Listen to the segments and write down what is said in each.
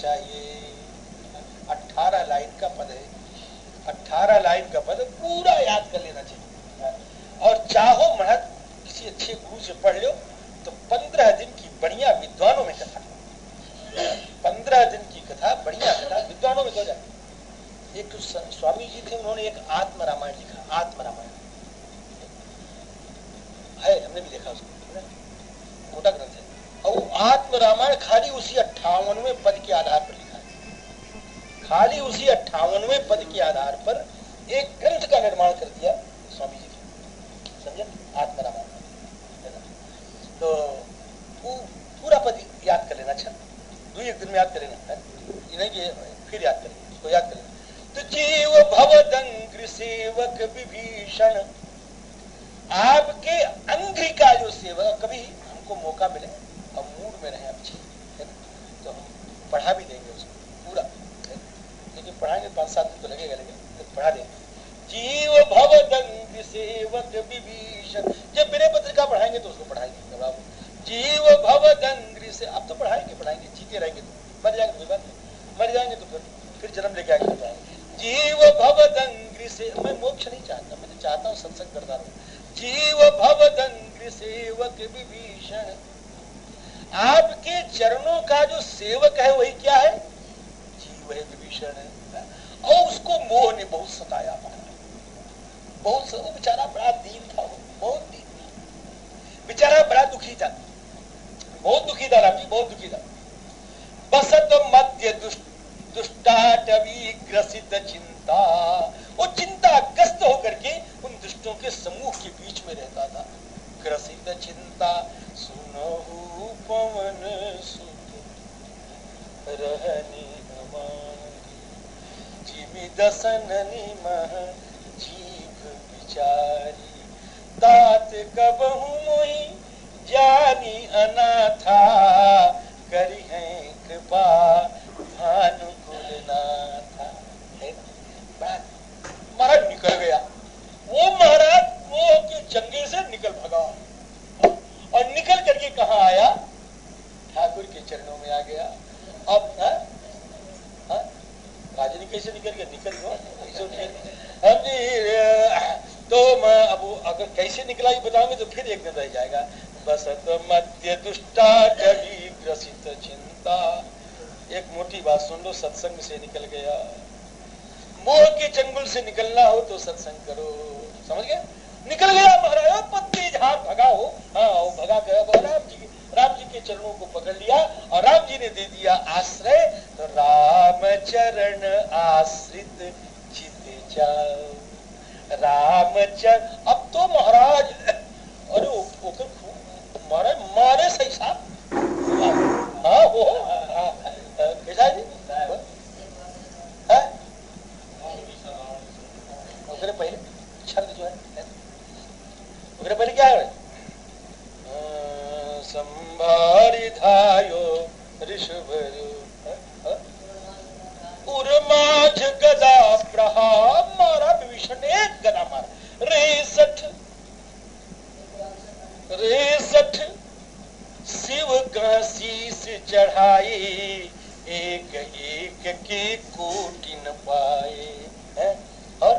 चाहिए। 18 लाइन का पद है, 18 लाइन का पद पूरा याद कर लेना चाहिए। और चाहो महत किसी अच्छे गुरु से पढ़ लो तो 15 दिन की बढ़िया विद्वानों में कथा, 15 दिन की कथा, बढ़िया कथा विद्वानों में हो जाती। एक तो स्वामी जी थे, उन्होंने एक आत्म रामायण लिखा, आत्म रामायण है, हमने भी देखा उसको, मोटा ग्रंथ है। और आत्म रामायण खाली उसी 58वें पद के आधार पर लिखा है, खाली उसी 58वें पद के आधार पर एक ग्रंथ का निर्माण कर दिया स्वामी जी ने, समझे? आत्म रामायण है ना? तो पूरा पद याद कर लेना, अच्छा 2-1 दिन में याद कर लेना है, ये नहीं कि फिर याद करेंगे, इसको याद कर लेना। तो जीव भवदंग्र सेवक विभीषण, आपके अंग्री का जो सेवक, कभी हमको मौका मिले और मूड में रहे अच्छे, है ना, तो हम पढ़ा भी देंगे उसको पूरा, लेकिन पढ़ाएंगे 5-7 दिन तो लगेगा, तो पढ़ा देंगे। जीव भवदंग्र सेवक विभीषण, जब मेरे पत्रिका पढ़ाएंगे तो उसको पढ़ाएंगे। जब आप जीव भवदंग्र से, अब तो पढ़ाएंगे, जीते रहेंगे तो, मर जाएंगे कोई बात नहीं, मर जाएंगे तो फिर जन्म लेके आगे बताएंगे। जीव भवदंग्र से, मैं मोक्ष नहीं चाहता, मैं तो चाहता हूँ सत्संग करता रहूं। जीव भवदंग्र सेवक विभीषण, आपके चरणों का जो सेवक है वही क्या है? जीव है, विभीषण है। और उसको मोह ने बहुत सताया, बहुत, वो बेचारा बड़ा दीन था, बहुत दीन था, बेचारा बड़ा दुखी था, बहुत दुखी था राम जी, बहुत दुखी था। बसत मध्य दुष्टाटवी ग्रसित चिंता, वो चिंता ग्रस्त होकर के उन दुष्टों के समूह के बीच में रहता था। ग्रसित चिंता सुनहु पवन सुत रहनी हमारी, जिमि दसननि मह जीभ विचारी, तात कबहु मोहि जानी अनाथा, करी है कृपा भानुकुलनाथा। महाराज निकल गया, वो महाराज वो के जंगल से निकल भगा और निकल करके कहाँ आया? ठाकुर के चरणों में आ गया। अब राजनी कैसे निकल गया? निकल तो मैं अब अगर कैसे निकला ये बताऊंगे तो फिर एक दिन रह जाएगा। बसत मध्य दुष्टाटवी ग्रसित चिंता, एक मोटी बात सुन लो, सत्संग से निकल गया। मोह के चंगुल से निकलना हो तो सत्संग करो, समझ गए? निकल गया महाराज, पत्ती झाड़ भगा हो, हाँ भगा कर राम जी के चरणों को पकड़ लिया और राम जी ने दे दिया आश्रय। तो राम चरण आश्रित चित जाओ, राम चरण। अब तो महाराज अरे ओकर मारे सही साहब, हाँ वो कैसा जी है पहले छंद जो है, पहले क्या है? संभारी धायो ऋषभर्यो उर्माझ गदा प्रहार, मारा विभीषण ने, एक गदा मारा, रेसठ शिव का शीस चढ़ाए, एक एक के कोटि न पाए, है? और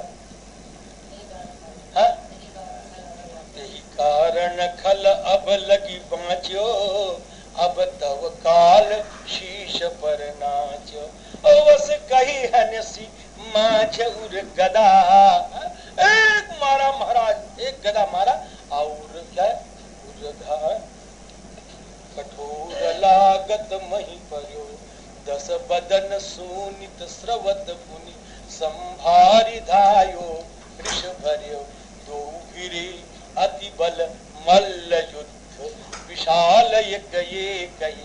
यही कारण खल अब लगी बाँचो, अब तव काल शीश पर नाचो, अवस कही हनसी माझ उर गदा, एक मारा महाराज, एक गदा मारा और क्या है? कठोर लागत मही पर्यो, 10 बदन सोनित स्रवत पुनि, संभारी धायो ऋषभर्यो, दो गिरे अति बल मल्ल युद्ध, विशाल ये कई।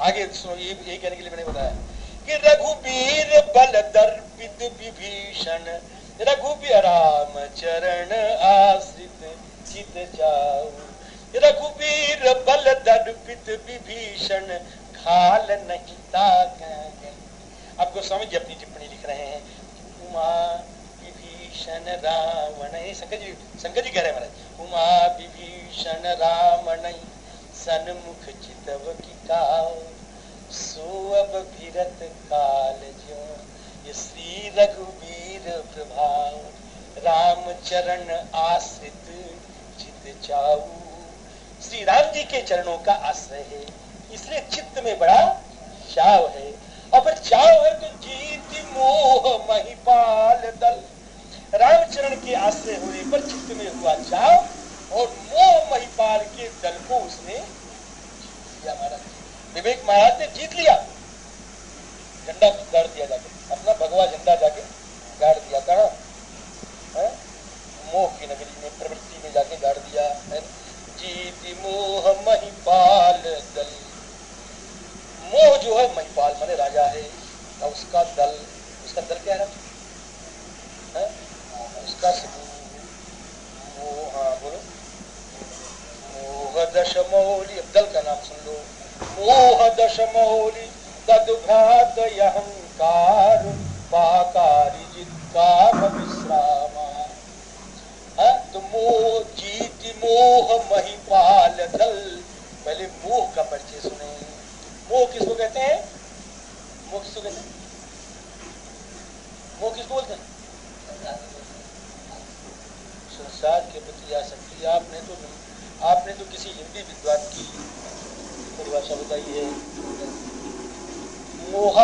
आगे सुनो, ये कहने के लिए मैंने बताया कि रघुबीर बल दर्पित विभीषण, रघुबीर राम चरण आश्रित चित जाओ, रघुबीर बल दर्पित विभीषण, खाल नहीं ताकन। आपको समझ अपनी टिप्पणी लिख रहे हैं। उमा विभीषण रावण, शंकर जी कह रहे हैं महाराज, उमा विभीषण रावण सन्मुख चितव की काओ, सो सब भीरत काल ज्यों, ये श्री रघुवीर प्रभाव, राम चरण आश्रित चित चाऊ। श्री राम जी के चरणों का आश्रय है, इसलिए चित्त में बड़ा चाव है। और फिर चाव है तो जीत मोह महिपाल दल, रामचरण के आश्रय होने पर चित्त में हुआ चाव और मोह महिपाल के दल को उसने जीत लिया। महाराज विवेक महाराज ने जीत लिया, झंडा गाड़ दिया जाके, अपना भगवा झंडा जाके गाड़ दिया। कहाँ? मोह की नगरी में, प्रवृत्ति में जाके गाड़ दिया है। जीति मोह महिपाल दल, मोह जो है महिपाल माने राजा है, और उसका दल क्या है? उसका मोह, हाँ बोलो, मोह दश मौली, अब दल का नाम सुन लो। मोह दश मौली तदुघात अहंकार, पाकारी जित काम विश्रामा। तो मोह जीति मोह महिपाल दल, पहले मोह का परिचय सुने। मोह किसको कहते हैं? मोह किसको कहते हैं? मोह किसको बोलते हैं? संसार के प्रति आसक्ति। आपने तो किसी हिंदी विद्वान की परिभाषा बताई है, मोह,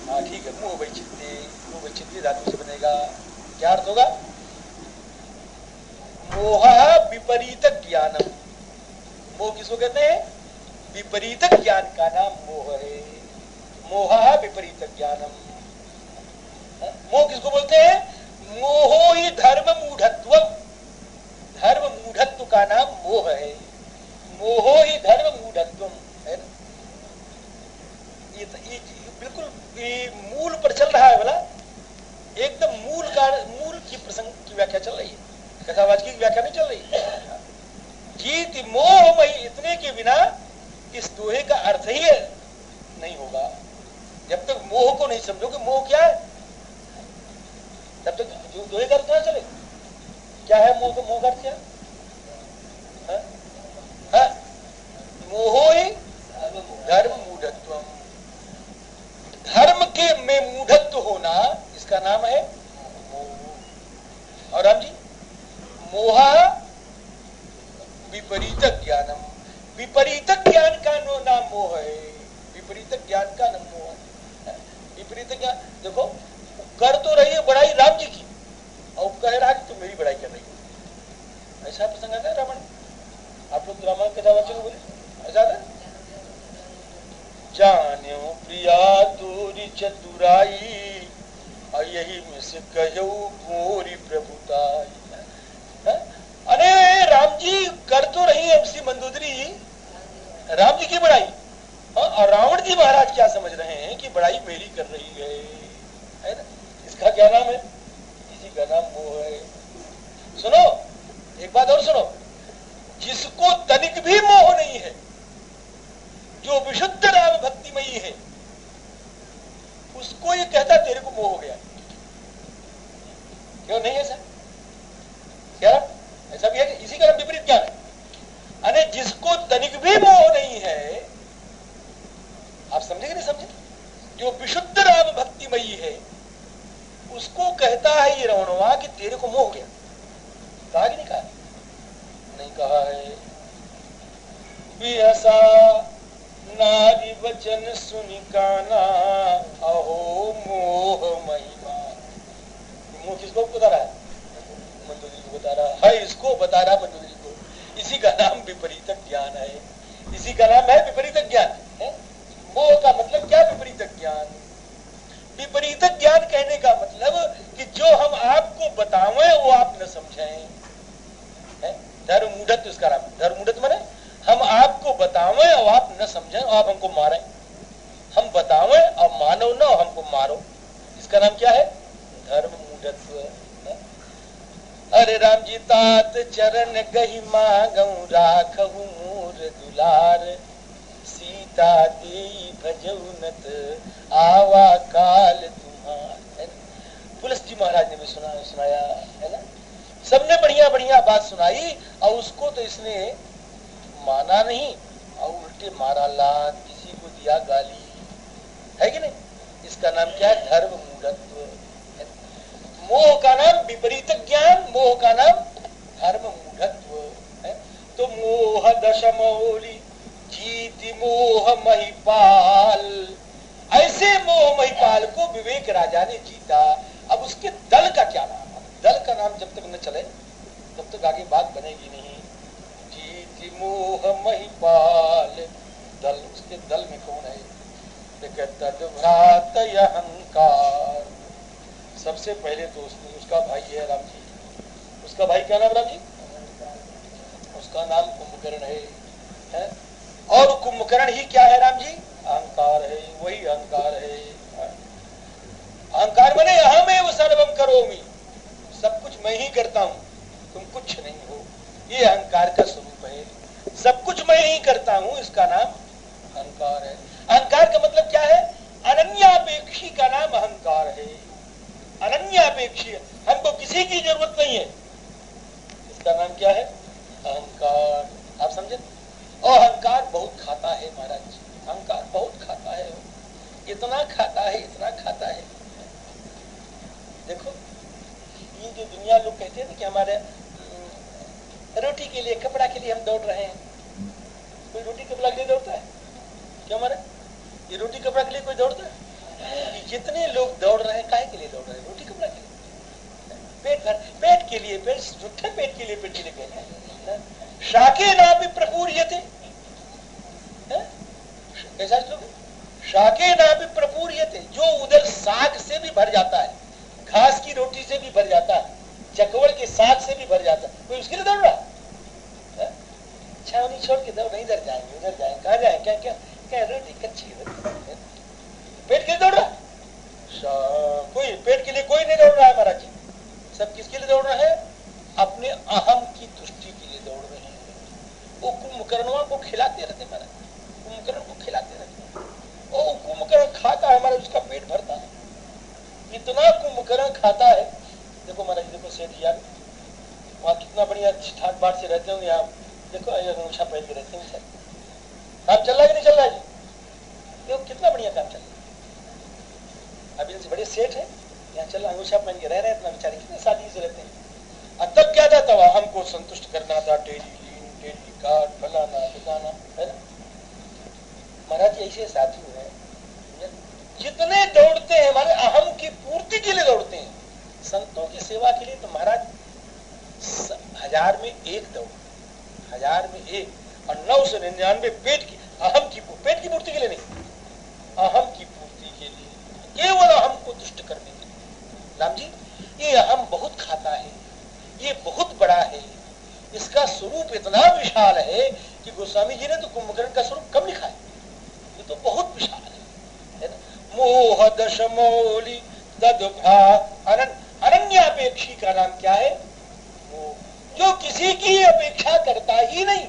हाँ ठीक है, मोह वैचित्य, मोह वैचित्य धातु से बनेगा। क्या अर्थ होगा? मोह विपरीत ज्ञानम। मोह किसको कहते हैं? विपरीत ज्ञान का नाम मोह है। मोह विपरीत ज्ञानम। मोह किसको बोलते हैं? मोहो ही धर्म मूढ़त्व, धर्म मूढ़त्व का नाम मोह है। मोहो ही धर्म मूढ़त्व है ना? ये बिल्कुल मूल पर चल रहा है, बोला एकदम मूल की प्रसंग की व्याख्या चल रही है, कथावाचक की व्याख्या नहीं चल रही। जीत मोहमयी, इतने के बिना इस दोहे का अर्थ ही नहीं होगा। जब तक मोह को नहीं समझोगे मोह क्या है, तब तक जो दोहे का अर्थ ना चले। क्या है मोह का अर्थ? क्या है? मोहो ही धर्म मूढ़त्व, धर्म के में मूढ़त्व होना, इसका नाम है मोह। और राम जी, मोह विपरीत ज्ञानम, विपरीत ज्ञान का नाम मोह है। विपरीत ज्ञान का नाम मोह है। विपरीत ज्ञान, देखो कर तो रही है बड़ाई राम जी की, और कह रहा कि तुम मेरी बड़ाई कर रही हो। ऐसा प्रसंग आता है रामायण। आप लोग रामायण कथावाचक बोले ऐसा आता है? जान्यो प्रिया तोरी चतुराई, और यही में से कहो गोरी प्रभुताई। अरे राम जी कर तो रही है श्री मंदोदरी राम जी की बड़ाई, और रावण जी महाराज क्या समझ रहे हैं कि बड़ाई मेरी कर रही है ना? इसका क्या नाम है? इसी का नाम मोह है। सुनो एक बात और सुनो, जिसको तनिक भी मोह नहीं है, जो विशुद्ध राम भक्तिमयी है, उसको ये कहता तेरे को मोह हो गया। क्यों नहीं ऐसा? क्या ऐसा भी है कि इसी का नाम विपरीत ज्ञान है। अरे जिसको तनिक भी मोह नहीं है, आप समझे कि नहीं समझे? जो विशुद्ध राम भक्तिमयी है, उसको कहता है ये रावणवा कि तेरे को मोह हो गया। कहा कि नहीं कहा? नहीं कहा है। विहसा नारी वचन सुनि काना, अहो मोह महिमा। मोह किसको बता रहा है? मंदोदरी को बता रहा है, इसको बता रहा मंदोदरी को। इसी का नाम विपरीत ज्ञान है, इसी का नाम है विपरीत ज्ञान है। मोह का मतलब क्या? विपरीत ज्ञान। विपरीत ज्ञान कहने का मतलब कि जो हम आपको बतावें वो आप न समझें। धर्म मूढ़त्व इसका नाम। धर्म मूढ़त्व माने हम आपको बतावें और आप न समझें और आप हमको मारें। हम बतावें और मानो न और हमको मारो, इसका नाम क्या है? धर्म मूढ़त्व। अरे राम जी तात चरण गही मांगऊ राखहु मोर दुलार, सीता देई भजउनत आवा काल तुम्हार। पुलस जी महाराज ने भी सुनाया है ना। सबने बढ़िया बढ़िया बात सुनाई, और उसको तो इसने माना नहीं और उल्टे मारा लात, किसी को दिया गाली। इसका नाम क्या है? धर्म मूढ़त्व। मोह का नाम विपरीत ज्ञान, मोह का नाम धर्म मूढ़त्व है। तो मोह दशमौली जीति मोह महिपाल, ऐसे मोह महिपाल को विवेक राजा ने जीता। अब उसके दल का क्या नाम है? दल का नाम जब तक न चले तब तक आगे बात बनेगी नहीं। जीति मोह महिपाल, दल, उसके दल में कौन है? तद्भ्रात अहंकार। सबसे पहले तो उसका भाई है राम जी। उसका भाई क्या नाम? राम जी, उसका नाम कुंभकर्ण है? और कुंभकर्ण ही क्या है राम जी? अहंकार है। वही अहंकार है। अहंकार माने अहम एव सर्वम करोमि, सब कुछ मैं ही करता हूं, तुम कुछ नहीं हो। ये अहंकार का स्वरूप है। सब कुछ मैं ही करता हूं, इसका नाम अहंकार है। अहंकार का मतलब क्या है? अनन्यापेक्षी का नाम अहंकार है। अनन्यापेक्षी, हमको किसी की जरूरत नहीं है, इसका नाम क्या है? अहंकार। आप समझे? और अहंकार बहुत खाता है महाराज जी, अहंकार बहुत खाता है। इतना खाता है, इतना खाता है। देखो ये जो दुनिया लोग कहते हैं ना कि हमारे रोटी के लिए, कपड़ा के लिए हम दौड़ रहे हैं। कोई रोटी कपड़ा के लिए दौड़ता है क्या? हमारे ये रोटी कपड़ा के लिए कोई दौड़ता है? जितने लोग दौड़ रहे हैं, काहे के लिए दौड़ रहे हैं? रोटी कपड़ा के लिए, पेट भर, पेट के लिए, पेट झूठे पेट के लिए, पेट के लिए कहते हैं। शाके ना भी प्रपूर्यते, कैसा श्लोक? शाके ना भी प्रपूर्यते, जो उधर साग से भी भर जाता है, घास की रोटी से भी भर जाता है, चकवड़ के साग से भी भर जाता है, कोई उसके लिए दौड़ रहा है? छावनी छोड़ के दौड़, इधर जाएंगे उधर जाएंगे, कहाँ जाए? क्या क्या क्या? रोटी कच्ची रोटी, पेट के लिए दौड़ रहा? कोई पेट के लिए कोई नहीं दौड़ रहा है महाराज जी। सब किसके लिए दौड़ रहे हैं? अपने अहम की तुष्टि के लिए दौड़ रहे हैं। वो कुंभकर्णों को खिलाते रहते महाराज, कुंभकर्ण को खिलाते रहते। वो कुंभकर्ण खाता है महाराज, उसका पेट भरता है। इतना कुंभकर्ण खाता है। देखो महाराज, देखो सेठ यार वहाँ कितना बढ़िया ठाट बाट से रहते होंगे। यहाँ देखो अंगूछा पहन के रहते हैं। काम चल रहा है कि नहीं चल रहा है? देखो कितना बढ़िया काम चल रहा है। अभी इनसे बड़े सेठ है, यहाँ चल अंगूछा पहन के रह रहे हैं। इतना बेचारे कितने सादगी से रहते हैं। और तब क्या था? तब हमको संतुष्ट करना था, डेली लीन, डेली काट, फलाना ढिकाना, है ना महाराज? ऐसे साधु है, जितने दौड़ते हैं हमारे अहम की पूर्ति के लिए दौड़ते हैं। संतों की सेवा के लिए तो महाराज 1000 में 1 दौड़, 1000 में 1, और 999 पेट की, अहम की, पेट की पूर्ति के लिए नहीं, अहम की पूर्ति के लिए, केवल अहम को तुष्ट करने के लिए। राम जी, ये अहम बहुत खाता है, ये बहुत बड़ा है, इसका स्वरूप इतना विशाल है कि गोस्वामी जी ने तो कुंभकर्ण का स्वरूप कम लिखा है। ये तो बहुत विशाल है ना? मोह दशमौली तद्भ्रा, अनन्यापेक्षी का नाम क्या है? जो किसी की अपेक्षा करता ही नहीं,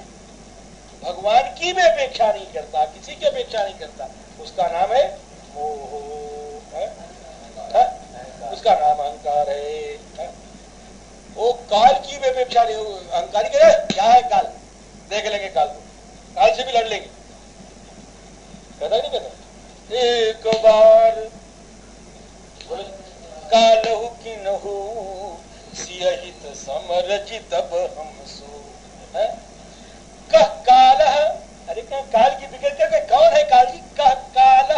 भगवान की भी अपेक्षा नहीं करता, किसी की अपेक्षा नहीं करता, उसका नाम है मोह, उसका नाम अहंकार है। वो काल की भी अपेक्षा नहीं, अहंकारी कह रहे क्या है? काल देख लेंगे, काल को, काल से भी लड़ लेंगे, कहता नहीं कहता? एक बार कालहु किन्हु सियहित समरचित अब हम सो, कह काल, अरे क्या काल की फिक्र करके? कौन है काल जी? कह काल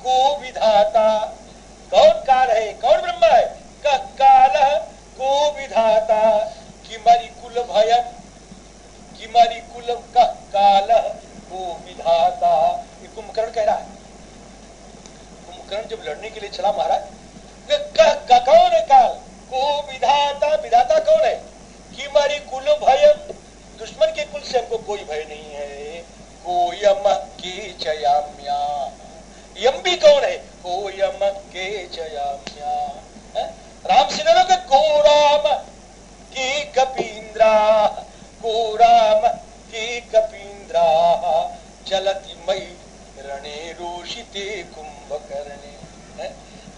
को विधाता, कौन काल है? कौन ब्रह्मा है? कह काल को विधाता, कि मरी कुल भयम, कि मरी कुल, कह काल को विधाता। ये कुंभकर्ण कह रहा है। कुंभकर्ण जब लड़ने के लिए चला महाराज, कह कौन है काल? को विधाता, विधाता कौन है? कि मरी कुल भयम, दुश्मन के कुल से हमको कोई भय नहीं है। को यम के चयाम्या, यम भी कौन है? को यम के चयाम्या, राम सिन्हा के को राम के कपींद्रा, को राम के कपींद्रा, चलति मई रणे रोषिते कुंभकर्णे।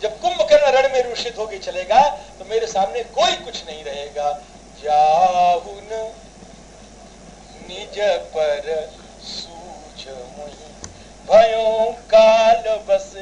जब कुंभकर्ण रण में रूषित होकर चलेगा तो मेरे सामने कोई कुछ नहीं रहेगा। जाहुन निज पर सूझ मुहि, भयो काल बस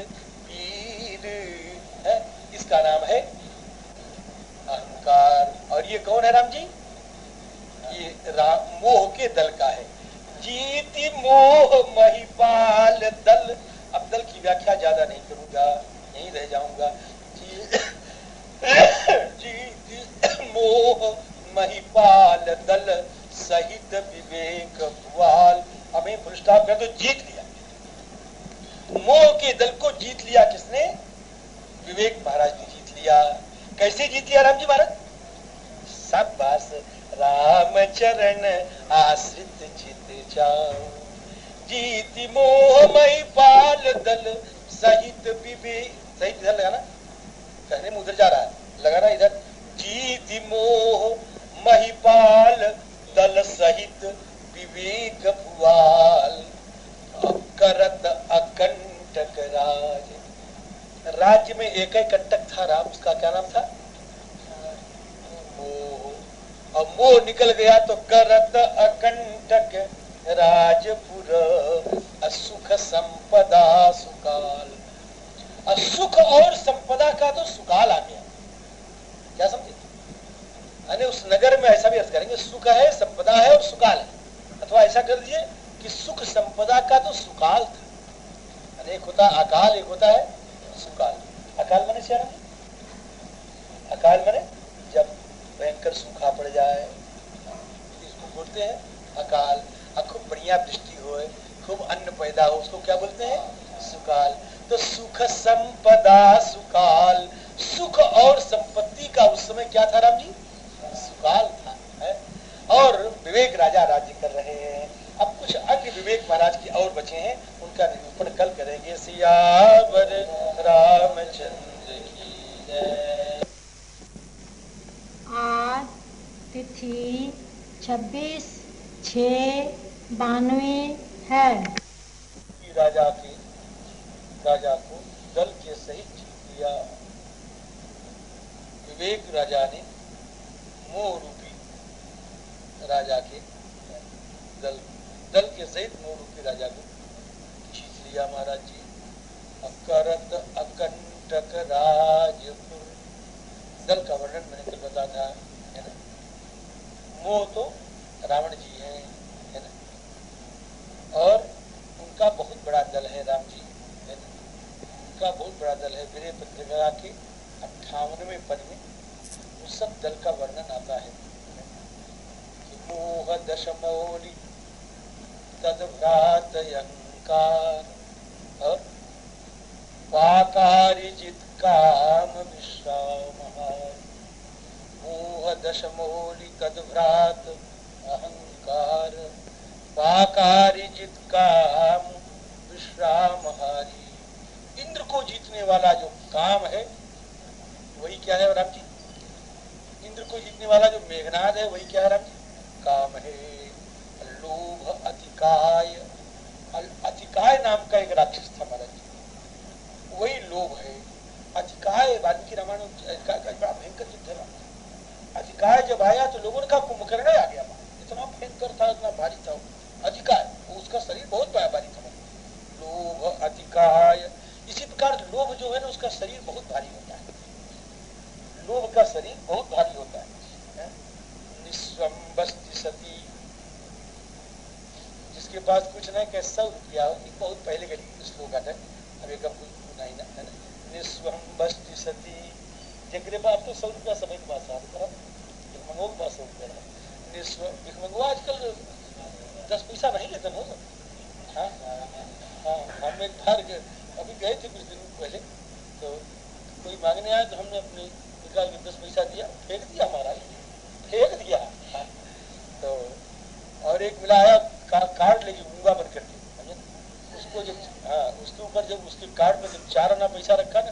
मोह के दल को जीत लिया किसने? विवेक महाराज ने जीत लिया। कैसे जीत लिया राम जी महाराज? शाबाश। राम चरण आश्रित चित जाओ, जीति मोह मई पाल दल सहित विवेक। सहित इधर लगाना, कहने में उधर जा रहा है, लगाना इधर। जीति मोह महिपाल दल सहित विवेक भुआल, करत अकंटक राज। राज्य में एक ही कंटक था राम, उसका क्या नाम था? मोह। और मोह निकल गया तो करत अकंटक राजपुर, असुख संपदा सुकाल। असुख और संपदा का तो सुकाल आ गया। क्या समझे? अरे उस नगर में ऐसा भी अर्थ करेंगे, सुख है, संपदा है और सुकाल है। अथवा ऐसा कर दिए कि सुख संपदा का तो सुकाल था। एक होता अकाल, एक होता है सुकाल। अकाल माने क्या? अकाल माने जब भयंकर सूखा पड़ जाए, इसको बोलते हैं अकाल। और खूब बढ़िया वृष्टि हो, खूब अन्न पैदा हो, उसको क्या बोलते हैं? सुकाल। तो सुख संपदा सुकाल, सुख और संपत्ति का उस समय क्या था राम जी? सुकाल था, है? और विवेक राजा राज्य कर रहे हैं। अब कुछ अन्य विवेक महाराज की और बचे हैं, उनका निरूपण कल करेंगे। सियावर रामचंद्र की जय। आज तिथि 26/6/92 है। राजा को दल के सहित जीत लिया। विवेक राजा ने मोह रूपी राजा के दल के सहित मोह रूपी राजा को जीत लिया महाराज जी। अकरत अकंटक राजपुर। दल का वर्णन मैंने कल बताया था, है ना? मोह तो रावण जी हैं, है ना? और उनका बहुत बड़ा दल है राम जी, है ना? उनका बहुत बड़ा दल है। वीर पत्रिका के 58वें पद में उस सब दल का वर्णन आता है कि मोह दशमौली तद्भ्रात अहंकार और पाकारिजित काम विश्राम। मोह दशमौली तद्भ्रात अहंकार, पाकारिजित काम विश्रामहारी। इंद्र को जीतने वाला जो काम है वही क्या है राम जी? इंद्र को जीतने वाला जो मेघनाद है वही क्या है राम जी? काम है। लोभ अतिकाय, अतिकाय नाम का एक राक्षस था महाराज जी, वही लोभ है। अतिकाय वाल्मीकि रामायण का बड़ा भयंकर युद्ध है। अतिकाय जब आया तो लोगों ने कहा कुंभकर्ण आ गया, इतना भयंकर था, इतना भारी था अतिकाय, उसका शरीर बहुत भारी था। लोभ अतिकाय। इसी प्रकार लोभ जो है ना, उसका शरीर बहुत भारी होता है। लोभ का शरीर बहुत भारी होता है। निस्वंबस्ति सती, जिसके पास कुछ नहीं कह 100 रुपया, बहुत पहले का श्लोक आता है, अभी कब कुछ नहीं ना, है ना? निस्वंबस्ति सती, जिनके पास तो 100 रुपया समय के पास आता है, भिखमंगों के पास 100 रुपया। भिखमंगो आजकल 10 पैसा नहीं लेते हो। हाँ हाँ, हम एक बार अभी गए थे कुछ दिन पहले, तो कोई मांगने आया तो हमने अपने निकाल के 10 पैसा दिया, फेंक दिया, हमारा फेंक दिया। हाँ, तो और एक मिला आया कार्ड लेके गूंगा बन करके, उसको जब उसके ऊपर जब उसके कार्ड में जब 4 आना पैसा रखा ना,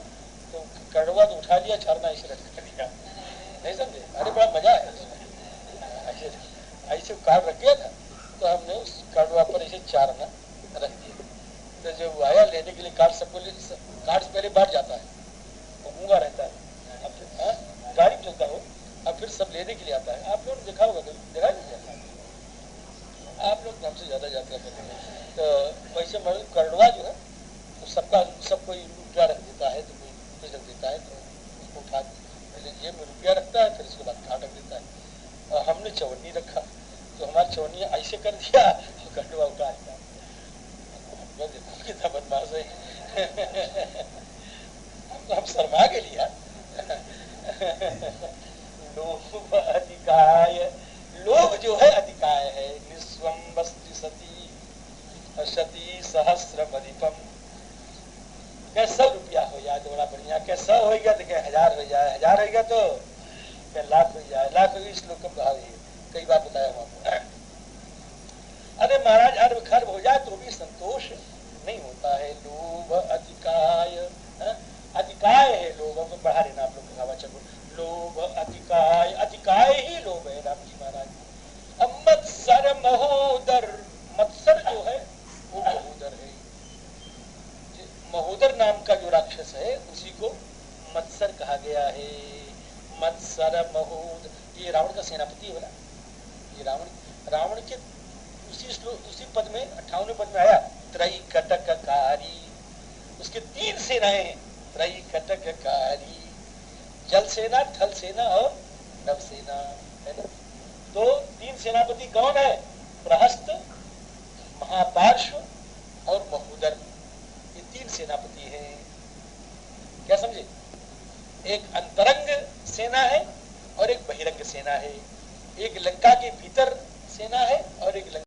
तो कड़वा तो उठा लिया, 4 आना ऐसे रख दिया। नहीं समझे? अरे बड़ा मजा आया। ऐसे कार्ड रख गया था, तो हमने उस कार्डवा पर ऐसे 4 आना रख दिया। तो जब आया लेने के लिए कार्ड, सबको कार्ड से पहले बांट जाता है, वो गूंगा रहता है, गाड़ी चलता हो, अब फिर सब लेने के लिए आता है। आप लोग देखा होगा, देखा नहीं? आप लोग हमसे ज्यादा यात्रा करते हैं। तो वैसे करड़वा जो है तो सबका सबको रुपया रख देता है, तो कोई कुछ रख देता है, तो उसको उठा पहले जेब में रुपया रखता है, फिर उसके बाद कार्ड रख देता है। और हमने चवन्नी रखा, तो हमारी चवन्नी ऐसे कर दिया और करड़वा उठा दिया। देखो कितना बदमाश है। हम शर्मा के लिया। लोभ अधिकाय, लोभ जो है अधिकाय है। निस्वंबस्ति सती सती सहस्रमधिपम, क्या 100 रुपया हो जाए तो बड़ा बढ़िया, क्या 100 हो गया तो क्या 1000 हो जाए, 1000 हो गया तो क्या लाख हो जाए, लाख हो गई। श्लोक का भाव है, कई बार बताया हूं आपको। अरे महाराज अर्भ खर्ब हो जाए तो भी संतोष नहीं होता है। लोभ अधिकाय, अधिकाय है लोभ, को बढ़ा लेना आप लोग भावाचक को। लोभ अधिकाय, अधिकाय ही लोभ है राम जी महाराज। अब मत्सर महोदर, मत्सर जो है वो महोदर है। महोदर नाम का जो राक्षस है उसी को मत्सर कहा गया है। मत्सर महोदर, ये रावण का सेनापति है ना। ये रावण के उसी पद में 58वें पद में आया त्रयी कटककारी, उसके 3 सेनाएं हैं। त्रयी कटककारी, जल सेना, थल सेना और नभ सेना है ना। तो 3 सेनापति कौन है? प्रहस्त, महापार्श्व और महोदर, ये 3 सेनापति हैं। क्या समझे? एक अंतरंग सेना है और एक बहिरंग सेना है। एक लंका के भीतर सेना है और एक लंका